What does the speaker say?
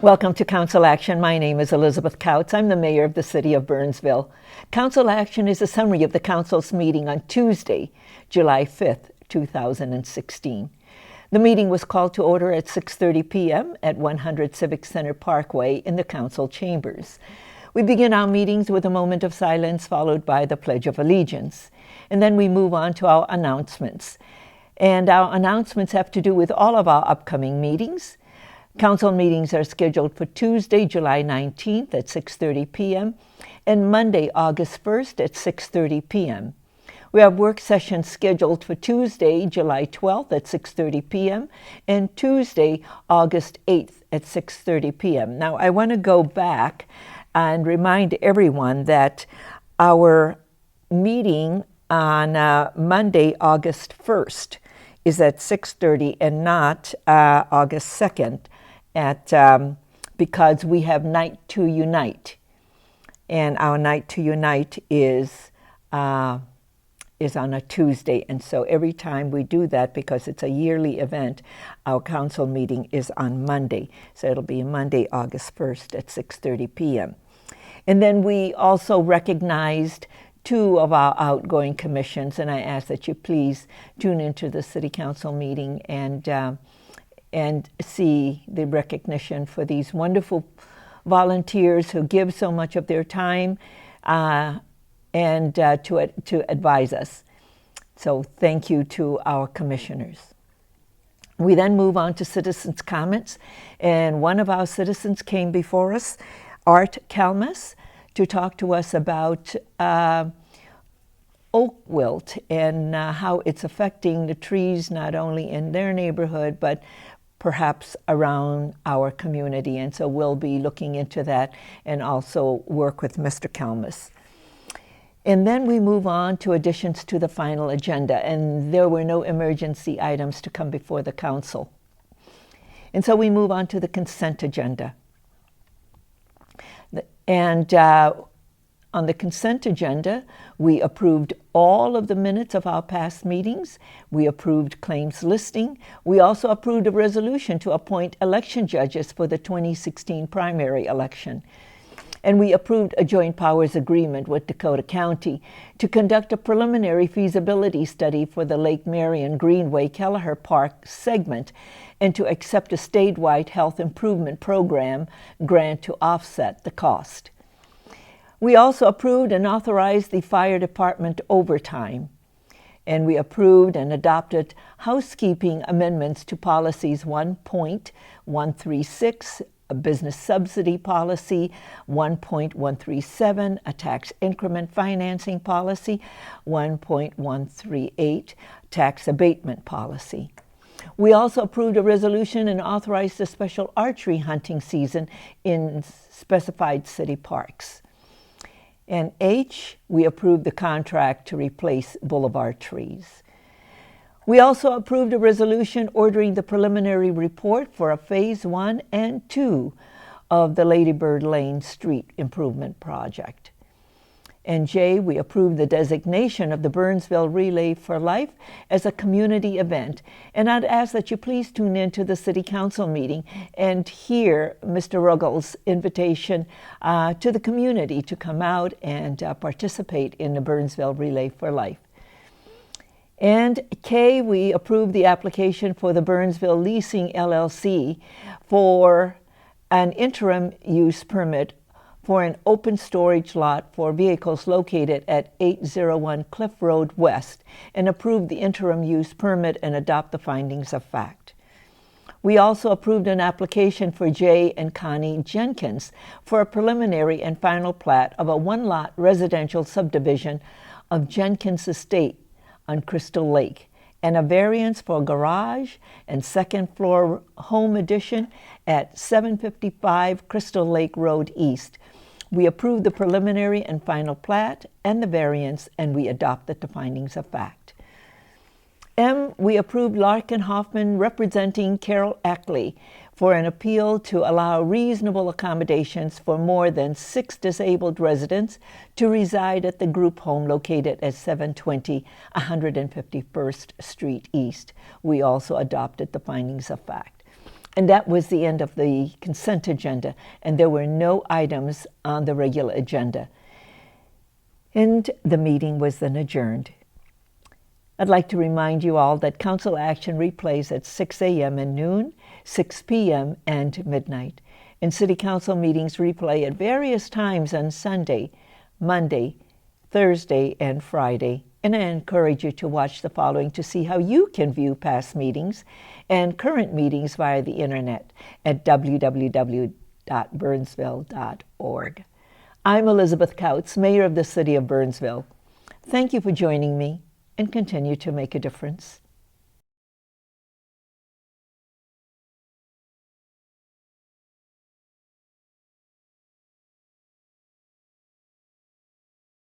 Welcome to Council Action. My name is Elizabeth Couts. I'm the mayor of the city of Burnsville. Council Action is a summary of the council's meeting on Tuesday, July 5th, 2016. The meeting was called to order at 6:30 p.m. at 100 Civic Center Parkway in the council chambers. We begin our meetings with a moment of silence followed by the Pledge of Allegiance. And then we move on to our announcements. And our announcements have to do with all of our upcoming meetings. Council meetings are scheduled for Tuesday, July 19th at 6:30 p.m. and Monday, August 1st at 6:30 p.m. We have work sessions scheduled for Tuesday, July 12th at 6:30 p.m. and Tuesday, August 8th at 6:30 p.m. Now, I want to go back and remind everyone that our meeting on Monday, August 1st is at 6:30 and not August 2nd. Because we have Night to Unite, and our Night to Unite is on a Tuesday, and so every time we do that, because it's a yearly event, our council meeting is on Monday, so it'll be Monday, August 1st at 6:30 p.m. And then we also recognized two of our outgoing commissions, and I ask that you please tune into the city council meeting and see the recognition for these wonderful volunteers who give so much of their time and to advise us. So thank you to our commissioners. We then move on to citizens' comments, and one of our citizens came before us, Art Kalmus, to talk to us about oak wilt and how it's affecting the trees not only in their neighborhood but perhaps around our community. And so we'll be looking into that and also work with Mr. Kalmus. And then we move on to additions to the final agenda, and there were no emergency items to come before the council. And so we move on to the consent agenda. And on the consent agenda, we approved all of the minutes of our past meetings. We approved claims listing. We also approved a resolution to appoint election judges for the 2016 primary election. And we approved a joint powers agreement with Dakota County to conduct a preliminary feasibility study for the Lake Marion Greenway Kelleher Park segment and to accept a statewide health improvement program grant to offset the cost. We also approved and authorized the fire department overtime, and we approved and adopted housekeeping amendments to policies 1.136, a business subsidy policy, 1.137, a tax increment financing policy, 1.138, tax abatement policy. We also approved a resolution and authorized a special archery hunting season in specified city parks. And H, we approved the contract to replace Boulevard trees. We also approved a resolution ordering the preliminary report for a Phase 1 and 2 of the Ladybird Lane Street Improvement Project. And J, we approved the designation of the Burnsville Relay for Life as a community event. And I'd ask that you please tune in to the City Council meeting and hear Mr. Ruggles' invitation to the community to come out and participate in the Burnsville Relay for Life. And K, we approved the application for the Burnsville Leasing LLC for an interim use permit for an open storage lot for vehicles located at 801 Cliff Road West, and approved the interim use permit and adopt the findings of fact. We also approved an application for J and Connie Jenkins for a preliminary and final plat of a one-lot residential subdivision of Jenkins Estate on Crystal Lake, and a variance for garage and second floor home addition at 755 Crystal Lake Road East. We approved the preliminary and final plat and the variance, and we adopted the findings of fact. M, we approved Larkin Hoffman representing Carol Achley for an appeal to allow reasonable accommodations for more than 6 disabled residents to reside at the group home located at 720 151st Street East. We also adopted the findings of fact. And that was the end of the consent agenda, and there were no items on the regular agenda. And the meeting was then adjourned. I'd like to remind you all that council action replays at 6 a.m. and noon, 6 p.m. and midnight. And city council meetings replay at various times on Sunday, Monday, Thursday, and Friday. And I encourage you to watch the following to see how you can view past meetings and current meetings via the internet at www.burnsville.org. I'm Elizabeth Couts, Mayor of the City of Burnsville. Thank you for joining me, and continue to make a difference.